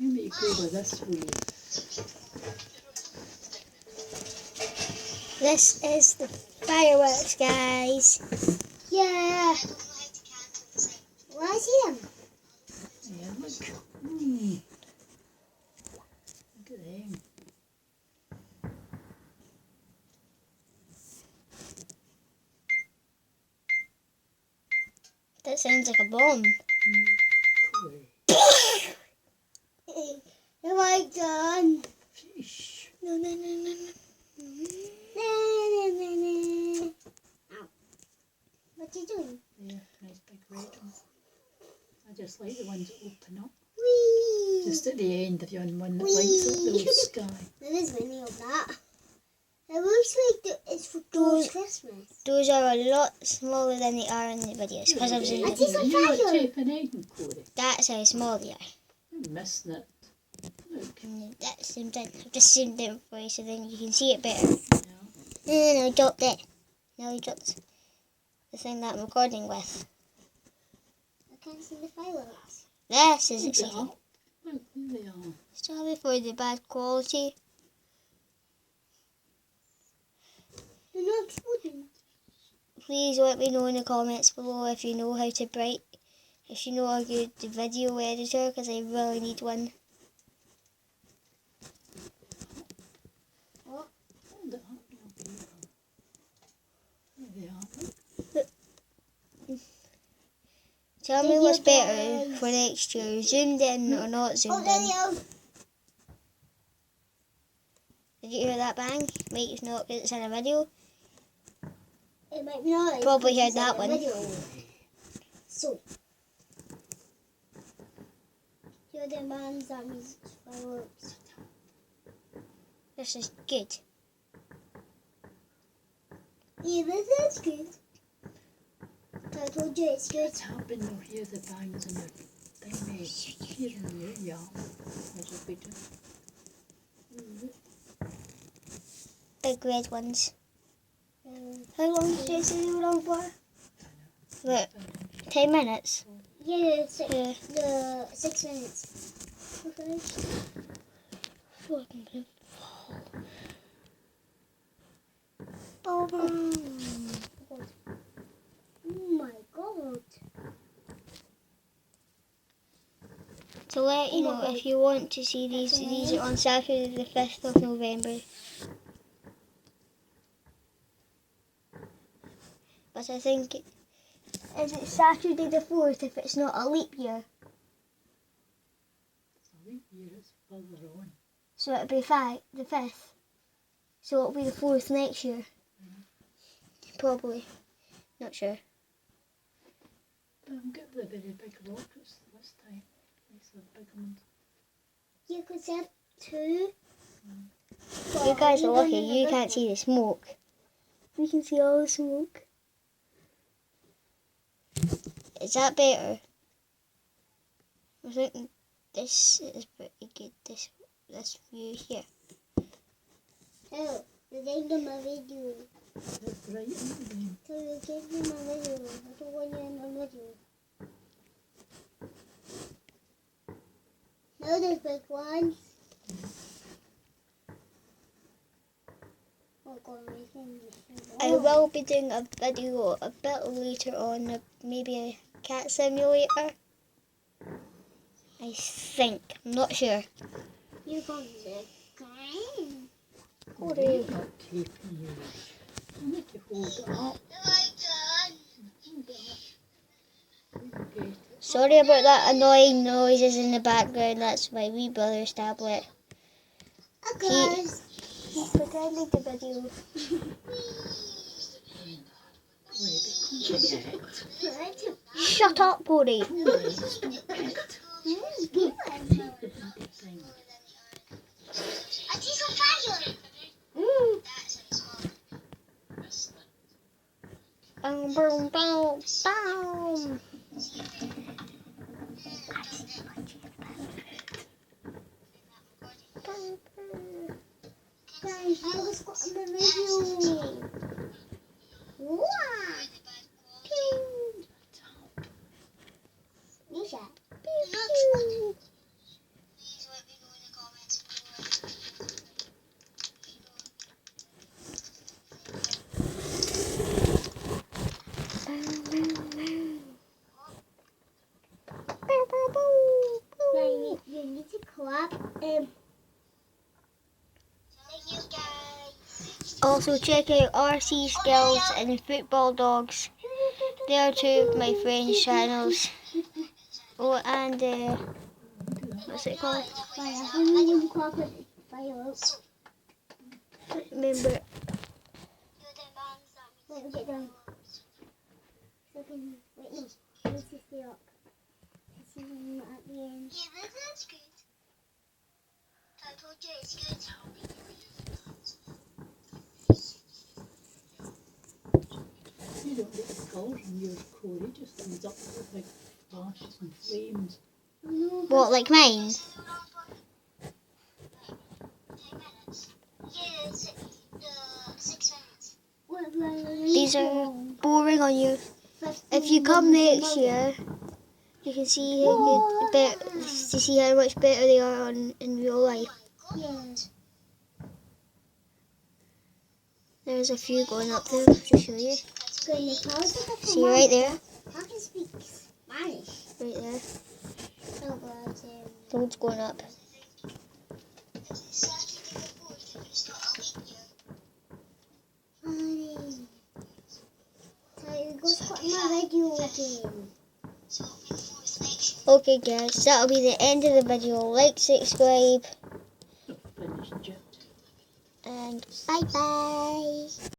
Maybe you go with this way. This is the fireworks, guys. Yeah. Well, I see them. Yeah, look. Look at them. That sounds like a bomb. Cool. Oh my God. Sheesh. No, no, no, no, no. Ow. What you doing? There, nice big red one. I just like the ones that open up. Whee! Just at the end, if you're on one that lights up the whole sky. There is many of that. It looks like it's for George Christmas. Those are a lot smaller than they are in the videos. Because I've seen I them. see some You're not fire. taping Eden, Corey. That's how small they are. You're missing it. Look. And that's the same thing. I've just zoomed in for you so then you can see it better. Yeah. No, dropped it. No, you dropped the thing that I'm recording with. I can't see the fireworks. This is Look exciting. up. Look, there they are. Sorry for the bad quality. They're not exploding. Please let me know in the comments below if you know how to if you know a good video editor, because I really need one. What? Hold it up. There they are. Look. Tell me what's better for next year, zoomed in or not Oh, zoomed there in. they are. Did you hear that bang? Maybe it's not because it's in a video. It might be not. Probably heard It's that in the one. video. So. You're the man that means fireworks. This is good. Yeah, this is good. I told you it's good. What's happened? You'll hear the bangs and the thing here in your yard. There's a big one. Big red ones. How long did you say they were on for? What, 10 minutes? Yeah, Yeah. the 6 minutes. Okay. Oh, Oh my God. to let you know, if you want to see these are on Saturday the 5th of November. But I think, is it Saturday the 4th if it's not a leap year? It's a leap year, it's further on. So it'll be the 5th. So it'll be the 4th next year. Probably. Not sure. Don't get the very big rockets this time. These are big ones. You could have 2. You guys are lucky, you can't see the smoke. We can see all the smoke. Is that better? I think this is pretty good, this view here. Oh, they gave them a video. They're bright, aren't they? So they gave them a video. I don't want you in a video. Now there's big ones. Oh God, I will be doing a video a bit later on, maybe a cat simulator. I think, I'm not sure. You got the green. Corey. Not taping you. You need to hold it up. Hold it up. You get it. Sorry about that annoying noises in the background, that's my wee brother's tablet. Okay. He's pretending to video. Shut up, Corey. Boom, boom, boom, boom. Guys, I was got on the video. Wow. Pew. Nisha. Pew, pew. Right, you need to clap. Also check out RC Skills and Football Dogs. They are two of my friends' channels. Oh, and what's it called? Fire. When you clap it, fire out. Remember, Let me get down. So can wait. No, I need to stay up. To see him at the end. Yeah, that's good. I told you it's good. You don't get the colours in yours, Corey. It just comes up with like flashes and flames. No, what, like mine? 10 minutes. Yeah, 6 minutes. What, These are boring on you. If you come next year, you can see how good, to see how much better they are in real life. Yes. There's a few going up there to show you. See right there? I can speak Spanish. Right there. Oh, but Loads going up. Go start my video again. Okay guys, that'll be the end of the video. Like, subscribe, Not finished yet. and bye bye.